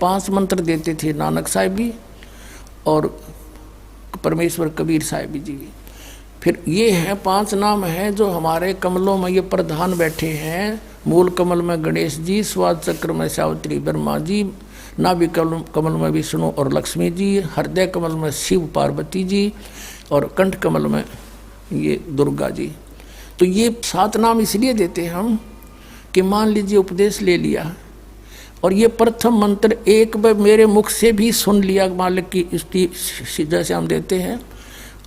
5 मंत्र देते थे नानक साहिब भी और परमेश्वर कबीर साहिब जी। फिर ये हैं 5 नाम हैं जो हमारे कमलों में ये प्रधान बैठे हैं। मूल कमल में गणेश जी, स्वाद चक्र में सावित्री ब्रह्मा जी, नाभि कमल में विष्णु और लक्ष्मी जी, हृदय कमल में शिव पार्वती जी और कंठ कमल में ये दुर्गा जी। तो ये 7 नाम इसलिए देते हैं हम कि मान लीजिए उपदेश ले लिया और ये प्रथम मंत्र एक बार मेरे मुख से भी सुन लिया मालिक की इसकी जैसे हम देते हैं,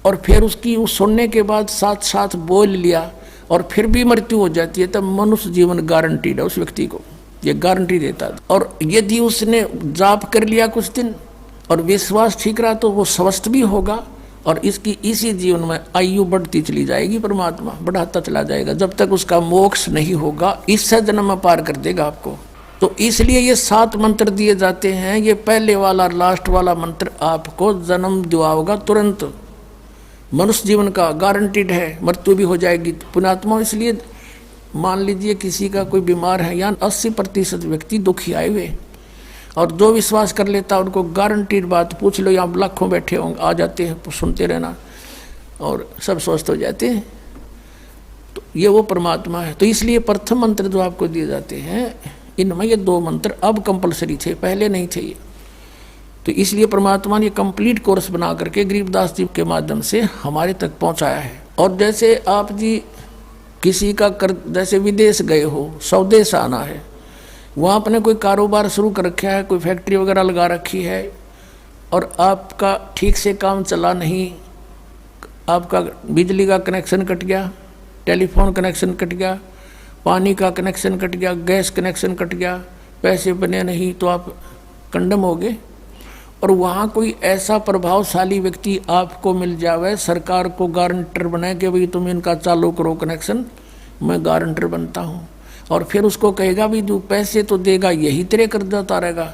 और फिर उसकी उस सुनने के बाद साथ साथ बोल लिया और फिर भी मृत्यु हो जाती है, तब मनुष्य जीवन गारंटीड है उस व्यक्ति को, ये गारंटी देता है। और यदि उसने जाप कर लिया कुछ दिन और विश्वास ठीक रहा तो वो स्वस्थ भी होगा और इसकी इसी जीवन में आयु बढ़ती चली जाएगी, परमात्मा बढ़ाता चला जाएगा जब तक उसका मोक्ष नहीं होगा, इससे जन्म में पार कर देगा आपको। तो इसलिए ये 7 मंत्र दिए जाते हैं। ये पहले वाला लास्ट वाला मंत्र आपको जन्म दिलाएगा तुरंत, मनुष्य जीवन का गारंटीड है, मृत्यु भी हो जाएगी पुण्यात्मा। इसलिए मान लीजिए किसी का कोई बीमार है, यहाँ 80% व्यक्ति दुखी आए हुए, और जो विश्वास कर लेता उनको गारंटीड बात पूछ लो, यहाँ लाखों बैठे होंगे आ जाते हैं, सुनते रहना और सब स्वस्थ हो जाते हैं। तो ये वो परमात्मा है। तो इसलिए प्रथम मंत्र जो आपको दिए जाते हैं इनमें ये 2 मंत्र अब कंपलसरी थे, पहले नहीं थे ये। तो इसलिए परमात्मा ने कंप्लीट कोर्स बना करके गरीबदास जी के माध्यम से हमारे तक पहुंचाया है। और जैसे आप जी किसी का जैसे विदेश गए हो, स्वदेश आना है, वहाँ आपने कोई कारोबार शुरू कर रखा है, कोई फैक्ट्री वगैरह लगा रखी है और आपका ठीक से काम चला नहीं, आपका बिजली का कनेक्शन कट गया, टेलीफोन कनेक्शन कट गया, पानी का कनेक्शन कट गया, गैस कनेक्शन कट गया, पैसे बने नहीं, तो आप कंडम हो गए। और वहाँ कोई ऐसा प्रभावशाली व्यक्ति आपको मिल जावे, सरकार को गारंटर बनाए कि भाई तुम इनका चालू करो कनेक्शन, मैं गारंटर बनता हूँ, और फिर उसको कहेगा भी जो पैसे तो देगा यही तेरे कर्जा उतारेगा,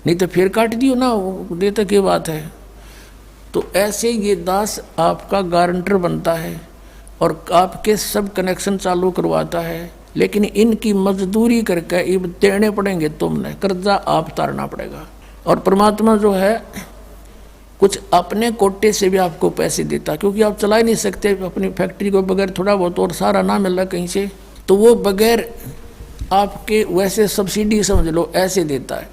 नहीं तो फिर काट दियो ना, वो देते की बात है। तो ऐसे ये दास आपका गारंटर बनता है और आपके सब कनेक्शन चालू करवाता है, लेकिन इनकी मजदूरी करके ये देने पड़ेंगे, तुमने कर्जा आप उतारना पड़ेगा। और परमात्मा जो है कुछ अपने कोटे से भी आपको पैसे देता, क्योंकि आप चला ही नहीं सकते अपनी फैक्ट्री को बगैर थोड़ा बहुत, और सारा ना मिल रहा कहीं से, तो वो बगैर आपके वैसे सब्सिडी समझ लो ऐसे देता है।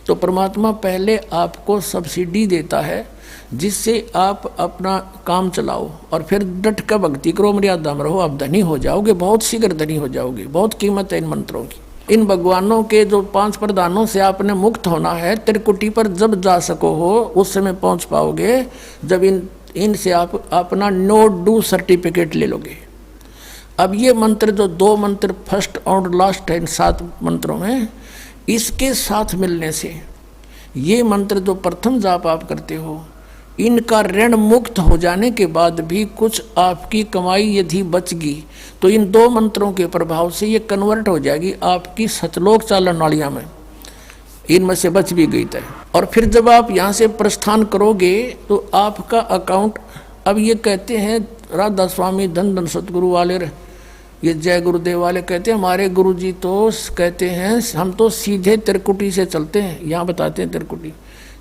तो परमात्मा पहले आपको सब्सिडी देता है जिससे आप अपना काम चलाओ और फिर डट कर भक्ति करो, मर्यादा में रहो, आप धनी हो जाओगे, बहुत शीघ्र धनी हो जाओगे। बहुत कीमत है इन मंत्रों की। इन भगवानों के जो 5 प्रधानों से आपने मुक्त होना है, त्रिकुटी पर जब जा सको हो उस समय पहुंच पाओगे जब इनसे आप अपना नो डू सर्टिफिकेट ले लोगे। अब ये मंत्र जो 2 मंत्र फर्स्ट और लास्ट है इन 7 मंत्रों में, इसके साथ मिलने से ये मंत्र जो प्रथम जाप आप करते हो, इनका ऋण मुक्त हो जाने के बाद भी कुछ आपकी कमाई यदि बच गई तो इन 2 मंत्रों के प्रभाव से ये कन्वर्ट हो जाएगी आपकी सतलोक चालन नालियाँ में, इनमें से बच भी गई तय। और फिर जब आप यहाँ से प्रस्थान करोगे तो आपका अकाउंट, अब ये कहते हैं राधा स्वामी धन धन सतगुरु वाले, ये जय गुरुदेव वाले कहते हैं, हमारे गुरु जी तो कहते हैं हम तो सीधे त्रिकुटी से चलते हैं। यहाँ बताते हैं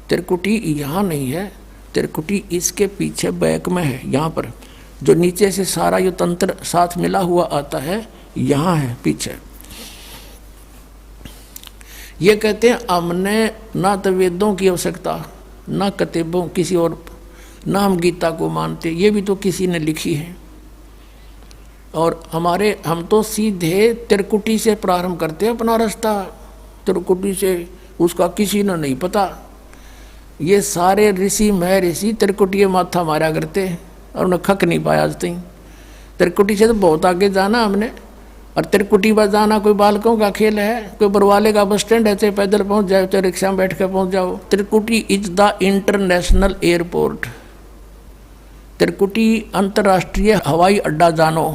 त्रिकुटी यहाँ नहीं है, त्रिकुटी इसके पीछे बैक में है, यहाँ पर जो नीचे से सारा ये तंत्र साथ मिला हुआ आता है, यहाँ है पीछे। ये कहते हैं हमने ना तो वेदों की आवश्यकता, ना किताबों किसी और, ना हम गीता को मानते, ये भी तो किसी ने लिखी है। और हम तो सीधे त्रिकुटी से प्रारंभ करते हैं अपना रास्ता, त्रिकुटी से, उसका किसी ने नहीं पता। ये सारे ऋषि महर्षि त्रिकुटी माथा मारा करते और उन्हें खक नहीं पाया आज तक। त्रिकुटी से तो बहुत आगे जाना हमने, और त्रिकुटी पर जाना कोई बालकों का खेल है, कोई बरवाले का बस स्टैंड है, चाहे पैदल पहुंच जाओ चाहे रिक्शा में बैठ कर पहुंच जाओ। त्रिकुटी इज द इंटरनेशनल एयरपोर्ट, त्रिकुटी अंतर्राष्ट्रीय हवाई अड्डा जानो।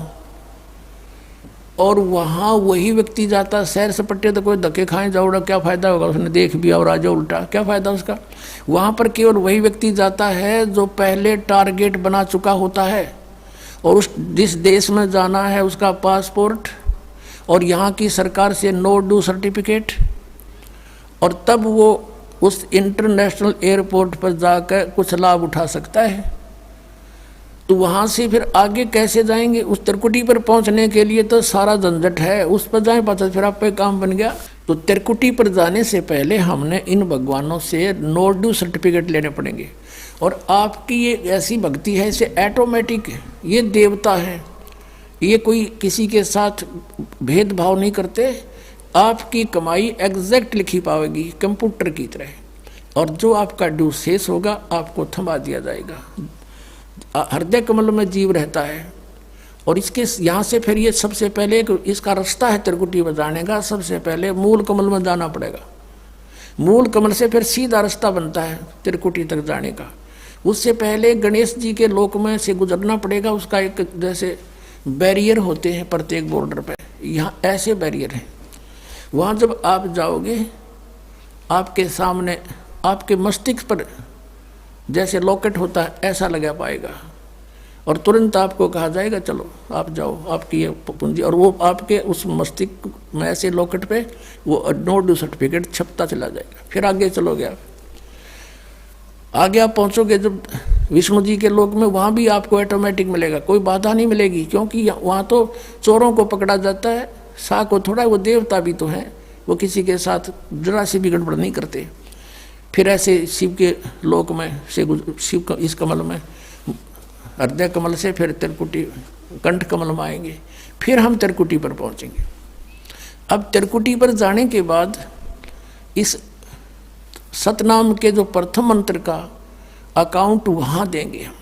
और वहाँ वही व्यक्ति जाता सैर सपट्टे, तो कोई धक्के खाए जाओ क्या फ़ायदा होगा, उसने देख भी और आ जाओ उल्टा, क्या फ़ायदा उसका। वहाँ पर केवल वही व्यक्ति जाता है जो पहले टारगेट बना चुका होता है, और उस जिस देश में जाना है उसका पासपोर्ट और यहाँ की सरकार से नो डू सर्टिफिकेट, और तब वो उस इंटरनेशनल एयरपोर्ट पर जाकर कुछ लाभ उठा सकता है। तो वहाँ से फिर आगे कैसे जाएंगे? उस त्रिकुटी पर पहुँचने के लिए तो सारा झंझट है, उस पर जाए पता फिर आप पे काम बन गया। तो त्रिकुटी पर जाने से पहले हमने इन भगवानों से नो ड्यू सर्टिफिकेट लेने पड़ेंगे। और आपकी ये ऐसी भक्ति है, इसे ऑटोमेटिक, ये देवता है, ये कोई किसी के साथ भेदभाव नहीं करते। आपकी कमाई एग्जैक्ट लिखी पाएगी कंप्यूटर की तरह, और जो आपका ड्यू शेष होगा आपको थमा दिया जाएगा। हृदय कमल में जीव रहता है, और इसके यहाँ से फिर ये सबसे पहले इसका रास्ता है त्रिकुटी में जाने का। सबसे पहले मूल कमल में जाना पड़ेगा, मूल कमल से फिर सीधा रास्ता बनता है त्रिकुटी तक जाने का। उससे पहले गणेश जी के लोक में से गुजरना पड़ेगा। उसका एक जैसे बैरियर होते हैं प्रत्येक बॉर्डर पे, यहाँ ऐसे बैरियर हैं। वहाँ जब आप जाओगे, आपके सामने आपके मस्तिष्क पर जैसे लॉकेट होता है ऐसा लगा पाएगा, और तुरंत आपको कहा जाएगा चलो आप जाओ, आपकी ये पूंजी। और वो आपके उस मस्तिष्क में ऐसे लॉकेट पे वो नो ड्यू सर्टिफिकेट छपता चला जाएगा। फिर आगे चलोगे आप, आगे आप पहुँचोगे जब विष्णु जी के लोक में, वहाँ भी आपको ऑटोमेटिक मिलेगा, कोई बाधा नहीं मिलेगी, क्योंकि वहाँ तो चोरों को पकड़ा जाता है, सा को थोड़ा, वो देवता भी तो हैं, वो किसी के साथ जरा सी भी गड़बड़ नहीं करते। फिर ऐसे शिव के लोक में से शिव का इस कमल में, हृदय कमल से फिर त्रिकुटी कंठ कमल में आएंगे, फिर हम त्रिकुटी पर पहुँचेंगे। अब त्रिकुटी पर जाने के बाद इस सतनाम के जो प्रथम मंत्र का अकाउंट वहाँ देंगे हम,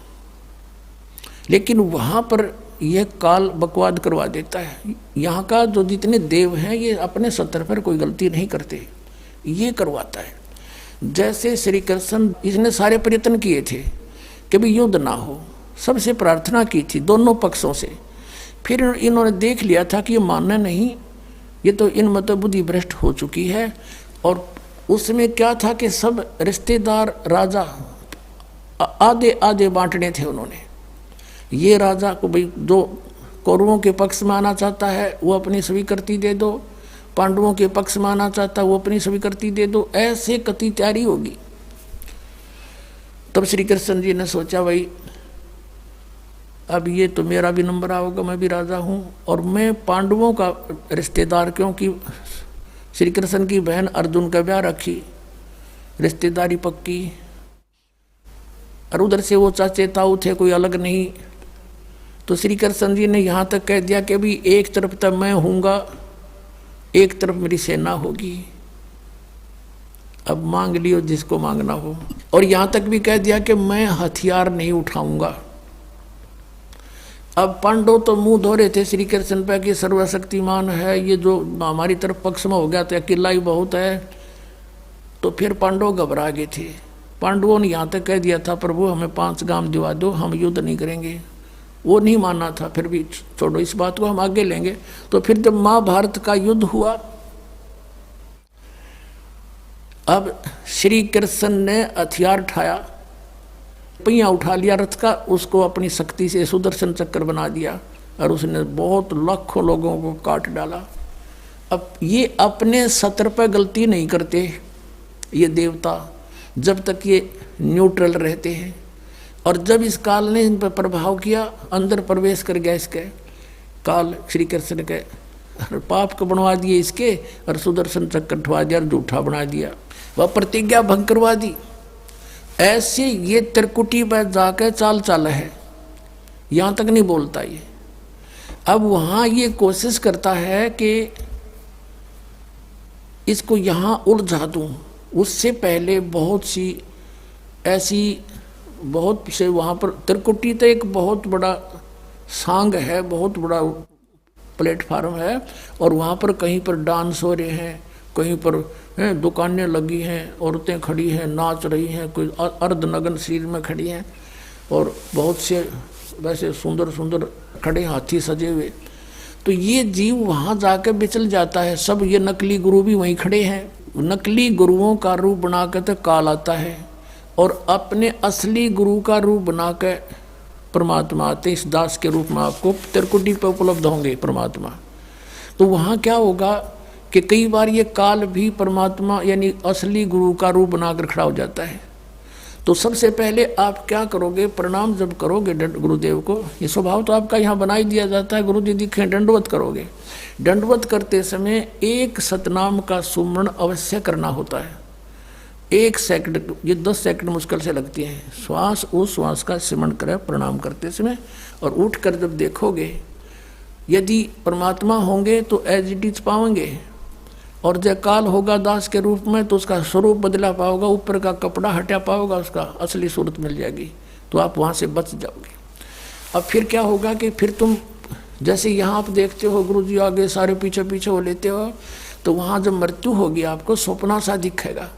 लेकिन वहाँ पर यह काल बकवाद करवा देता है। यहाँ का जो जितने देव हैं ये अपने सत्र पर कोई गलती नहीं करते, ये करवाता है। जैसे श्री कृष्ण, इसने सारे प्रयत्न किए थे कि भी युद्ध ना हो, सबसे प्रार्थना की थी दोनों पक्षों से। फिर इन्होंने देख लिया था कि ये मानना नहीं, ये तो इन मत बुद्धि भ्रष्ट हो चुकी है। और उसमें क्या था कि सब रिश्तेदार राजा आधे आधे बांटने थे उन्होंने। ये राजा को भाई जो कौरवों के पक्ष में आना चाहता है वो अपनी स्वीकृति दे दो, पांडवों के पक्ष में आना चाहता है वो अपनी स्वीकृति दे दो, ऐसे कति तैयारी होगी। तब श्री कृष्ण जी ने सोचा भाई अब ये तो मेरा भी नंबर आओगा, मैं भी राजा हूँ, और मैं पांडवों का रिश्तेदार, क्योंकि श्री कृष्ण की बहन अर्जुन का ब्याह रखी, रिश्तेदारी पक्की, और उधर से वो चाचे ताऊ थे, कोई अलग नहीं। तो श्री कृष्ण जी ने यहाँ तक कह दिया कि भी एक तरफ तक मैं हूँगा, एक तरफ मेरी सेना होगी, अब मांग लियो जिसको मांगना हो। और यहाँ तक भी कह दिया कि मैं हथियार नहीं उठाऊंगा। अब पांडव तो मुंह धो रहे थे श्री कृष्ण पे कि सर्वशक्तिमान है, ये जो हमारी तरफ पक्ष में हो गया तो अकेला ही बहुत है। तो फिर पांडव घबरा गए थे। पांडवों ने यहाँ तक कह दिया था प्रभु हमें 5 गांव दिवा दो, हम युद्ध नहीं करेंगे। वो नहीं माना था, फिर भी छोड़ो इस बात को, हम आगे लेंगे। तो फिर जब महाभारत का युद्ध हुआ, अब श्री कृष्ण ने हथियार उठाया, पहिया उठा लिया रथ का, उसको अपनी शक्ति से सुदर्शन चक्र बना दिया, और उसने बहुत लाखों लोगों को काट डाला। अब ये अपने सत्र पर गलती नहीं करते ये देवता, जब तक ये न्यूट्रल रहते हैं। और जब इस काल ने इन पर प्रभाव किया, अंदर प्रवेश कर गया इसके काल, श्री कृष्ण के पाप को बनवा दिए इसके, और सुदर्शन चक्र उठवा दिया और झूठा बना दिया, वह प्रतिज्ञा भंग करवा दी। ऐसे ये त्रिकुटी पर जाकर चाल चाल है, यहाँ तक नहीं बोलता ये। अब वहाँ ये कोशिश करता है कि इसको यहाँ उलझा दूँ। उससे पहले बहुत सी ऐसी बहुत से वहाँ पर त्रिकुटी तो एक बहुत बड़ा सांग है, बहुत बड़ा प्लेटफार्म है, और वहाँ पर कहीं पर डांस हो रहे हैं, कहीं पर दुकानें लगी हैं, औरतें खड़ी हैं नाच रही हैं, कोई अर्धनग्न शरीर में खड़ी हैं, और बहुत से वैसे सुंदर सुंदर खड़े हाथी सजे हुए। तो ये जीव वहाँ जाकर बिचल जाता है। सब ये नकली गुरु भी वहीं खड़े हैं, नकली गुरुओं का रूप बनाकर तो काल आता है, और अपने असली गुरु का रूप बनाकर परमात्मा आते। इस दास के रूप में आपको त्रिकुटी पर उपलब्ध होंगे परमात्मा। तो वहाँ क्या होगा कि कई बार ये काल भी परमात्मा यानी असली गुरु का रूप बनाकर खड़ा हो जाता है। तो सबसे पहले आप क्या करोगे, प्रणाम जब करोगे गुरुदेव को, ये स्वभाव तो आपका यहाँ बना ही दिया जाता है, गुरु जी दिखे दंडवत करोगे। दंडवत करते समय एक सतनाम का सुमरण अवश्य करना होता है। 1 सेकंड, ये 10 सेकंड मुश्किल से लगती हैं। श्वास उस श्वास का सिमरण करें प्रणाम करते समय, और उठ कर जब देखोगे यदि परमात्मा होंगे तो एज इट इज पाओगे, और जय काल होगा दास के रूप में तो उसका स्वरूप बदला पाओगा, ऊपर का कपड़ा हटा पाओगा, उसका असली सूरत मिल जाएगी, तो आप वहाँ से बच जाओगे। अब फिर क्या होगा कि फिर तुम जैसे यहाँ आप देखते हो गुरु जी आगे सारे पीछे पीछे हो लेते हो, तो वहाँ जब मृत्यु होगी आपको स्वप्ना सा दिखेगा।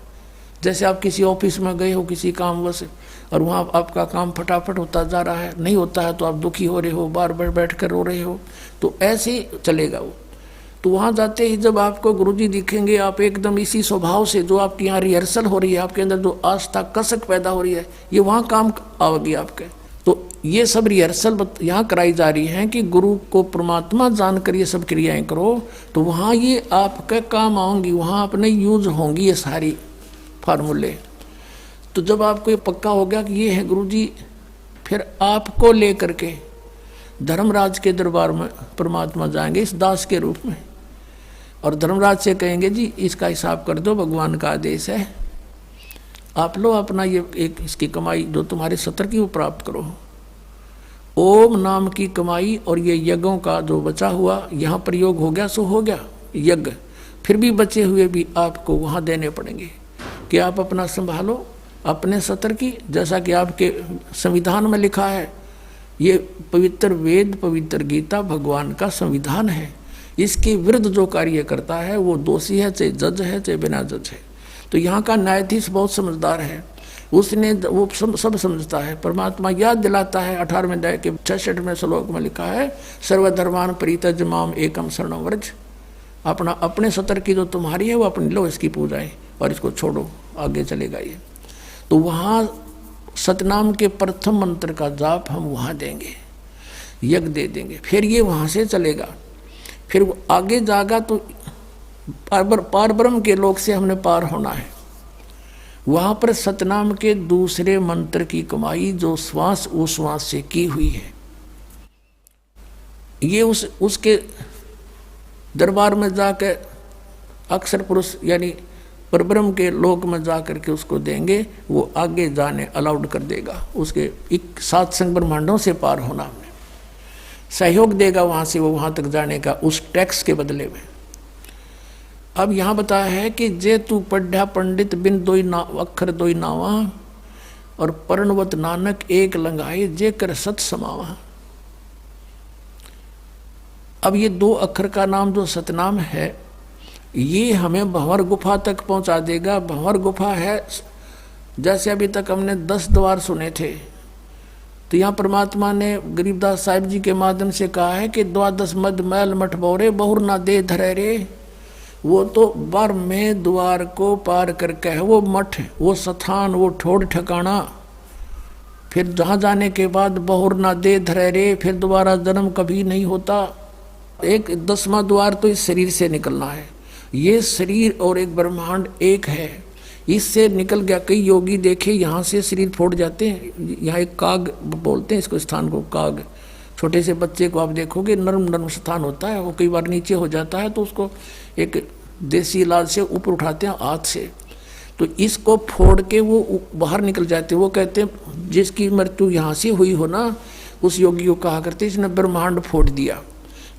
जैसे आप किसी ऑफिस में गए हो किसी कामवश, और वहाँ आपका काम फटाफट होता जा रहा है, नहीं होता है तो आप दुखी हो रहे हो, बार बार बैठ कर रो रहे हो, तो ऐसे ही चलेगा वो। तो वहाँ जाते ही जब आपको गुरुजी दिखेंगे, आप एकदम इसी स्वभाव से, जो आपकी यहाँ रिहर्सल हो रही है, आपके अंदर जो आस्था कसक पैदा हो रही है, ये वहाँ काम आवेगी आपके। तो ये सब रिहर्सल यहाँ कराई जा रही है कि गुरु को परमात्मा जानकर ये सब क्रियाएं करो, तो वहाँ ये आपके काम आऊँगी, वहाँ अपने यूज होंगी ये सारी फार्मूले। तो जब आपको ये पक्का हो गया कि ये है गुरुजी, फिर आपको लेकर के धर्मराज के दरबार में परमात्मा जाएंगे इस दास के रूप में, और धर्मराज से कहेंगे जी इसका हिसाब कर दो, भगवान का आदेश है, आप लो अपना ये एक इसकी कमाई जो तुम्हारे सत्र की वो प्राप्त करो। ओम नाम की कमाई और ये यज्ञों का जो बचा हुआ यहाँ प्रयोग हो गया सो हो गया यज्ञ, फिर भी बचे हुए भी आपको वहाँ देने पड़ेंगे कि आप अपना संभालो अपने सत्र की, जैसा कि आपके संविधान में लिखा है। ये पवित्र वेद पवित्र गीता भगवान का संविधान है, इसके विरुद्ध जो कार्य करता है वो दोषी है, चाहे जज है चाहे बिना जज है। तो यहाँ का न्यायाधीश बहुत समझदार है, उसने वो सब समझता है। परमात्मा याद दिलाता है 18वें अध्याय के 66वें श्लोक में लिखा है, सर्वधर्मान परित्यज माम एकम शरणं व्रज। अपना अपने सत्र की जो तुम्हारी है वो अपनी लो, इसकी पूजाएं, और इसको छोड़ो, आगे चलेगा ये। तो वहाँ सतनाम के प्रथम मंत्र का जाप हम वहाँ देंगे, यज्ञ दे देंगे, फिर ये वहाँ से चलेगा। फिर वो आगे जाएगा तो पार ब्रह्म के लोक से हमने पार होना है। वहाँ पर सतनाम के दूसरे मंत्र की कमाई जो श्वास उश्वास से की हुई है, ये उसके दरबार में जाकर अक्षर पुरुष यानी परब्रह्म के लोक में जा करके उसको देंगे, वो आगे जाने अलाउड कर देगा, उसके 7 संग ब्रह्मांडों से पार होना हमने सहयोग देगा वहाँ से वो वहाँ तक जाने का, उस टैक्स के बदले में। अब यहाँ बताया है कि जे तू पढ़ा पंडित बिन दोई ना अक्षर दोई नावा, और पर्णवत नानक एक लंगाए जे कर सत समावा। अब ये 2 अक्षर का नाम जो सतनाम है, ये हमें भंवर गुफा तक पहुंचा देगा। भंवर गुफा है, जैसे अभी तक हमने 10 द्वार सुने थे, तो यहाँ परमात्मा ने गरीबदास साहिब जी के माध्यम से कहा है कि 12 मद मैल मठ बोरे बहुर ना दे धरे रे। वो तो 12वें द्वार को पार करके है वो मठ, वो स्थान, वो ठोड़ ठिकाना, फिर जहाँ जाने के बाद बहुर ना दे धरे रे, फिर दोबारा जन्म कभी नहीं होता। एक 10वां द्वार तो इस शरीर से निकलना है, ये शरीर और एक ब्रह्मांड एक है, इससे निकल गया। कई योगी देखे यहाँ से शरीर फोड़ जाते हैं, यहाँ एक काग बोलते हैं इसको, स्थान को काग। छोटे से बच्चे को आप देखोगे नर्म नर्म स्थान होता है, वो कई बार नीचे हो जाता है तो उसको एक देसी इलाज से ऊपर उठाते हैं हाथ से, तो इसको फोड़ के वो बाहर निकल जाते हैं। वो कहते हैं जिसकी मृत्यु यहाँ से हुई हो ना, उस योगी को कहा करते इसने ब्रह्मांड फोड़ दिया।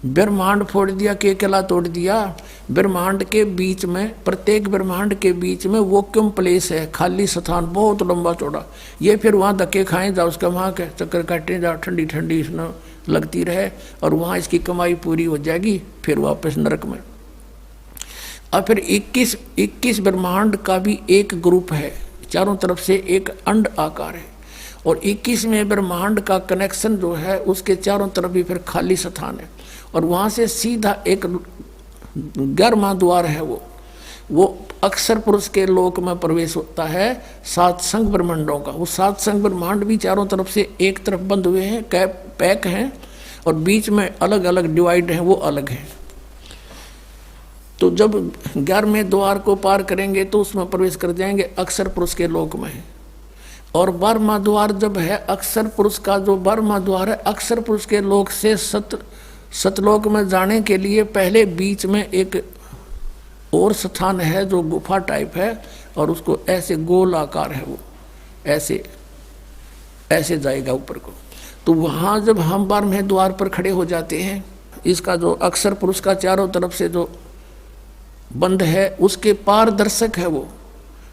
ब्रह्मांड फोड़ दिया, केकला तोड़ दिया। ब्रह्मांड के बीच में, प्रत्येक ब्रह्मांड के बीच में वैक्यूम प्लेस है, खाली स्थान बहुत लंबा चौड़ा। ये फिर वहाँ धक्के खाएं जाओ, उसका वहाँ के चक्कर काटें जाओ, ठंडी ठंडी इसमें लगती रहे, और वहाँ इसकी कमाई पूरी हो जाएगी, फिर वापस नरक में। अब फिर 21 ब्रह्मांड का भी एक ग्रुप है, चारों तरफ से एक अंड आकार है, और 21वें ब्रह्मांड का कनेक्शन जो है उसके चारों तरफ भी फिर खाली स्थान है, और वहाँ से सीधा एक 11वां द्वार है, वो अक्षर पुरुष के लोक में प्रवेश होता है 7 संग ब्रह्मांडों का। वो 7 संग ब्रह्मांड भी चारों तरफ से एक तरफ बंद हुए हैं, पैक हैं, और बीच में अलग अलग डिवाइड हैं, वो अलग हैं। तो जब 11वें द्वार को पार करेंगे तो उसमें प्रवेश कर जाएंगे अक्षर पुरुष के लोक में। और 12वां द्वार जब है अक्षर पुरुष का, जो 12वां द्वार है अक्षर पुरुष के लोक से सतलोक में जाने के लिए पहले बीच में एक और स्थान है जो गुफा टाइप है, और उसको ऐसे गोल आकार है, वो ऐसे ऐसे जाएगा ऊपर को। तो वहाँ जब हम 12वें द्वार पर खड़े हो जाते हैं, इसका जो अक्षर पुरुष का चारों तरफ से जो बंद है उसके पारदर्शक है वो,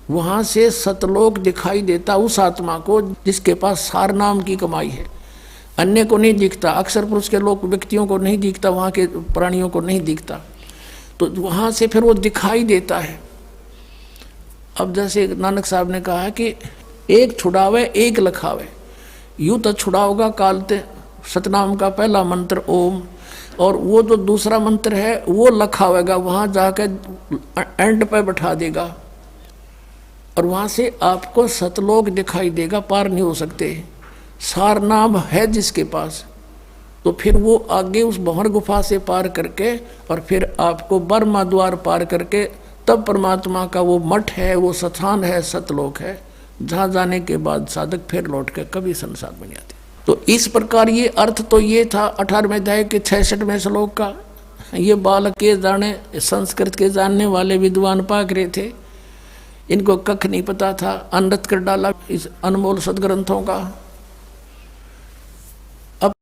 वहाँ से सतलोक दिखाई देता उस आत्मा को जिसके पास सार नाम की कमाई है। अन्य को नहीं दिखता, अक्षर पुरुष के लोग व्यक्तियों को नहीं दिखता, वहाँ के प्राणियों को नहीं दिखता, तो वहाँ से फिर वो दिखाई देता है। अब जैसे नानक साहब ने कहा कि एक छुड़ावे एक लखावे, यूँ तो छुड़ाओगा कालते सतनाम का पहला मंत्र ओम, और वो जो दूसरा मंत्र है वो लखावेगा, वहाँ जाकर एंड पे बैठा देगा, और वहाँ से आपको सतलोक दिखाई देगा, पार नहीं हो सकते। सार नाम है जिसके पास, तो फिर वो आगे उस भंवर गुफा से पार करके और फिर आपको 12वां द्वार पार करके तब परमात्मा का वो मठ है, वो स्थान है, सतलोक है, जहाँ जाने के बाद साधक फिर लौट के कभी संसार में नहीं आते। तो इस प्रकार ये अर्थ तो ये था 18वें अध्याय के 66वें श्लोक का। ये बालक के जाने संस्कृत के जानने वाले विद्वान पाक रहे थे, इनको कख नहीं पता था, अनर्थ कर डाला इस अनमोल सदग्रंथों का।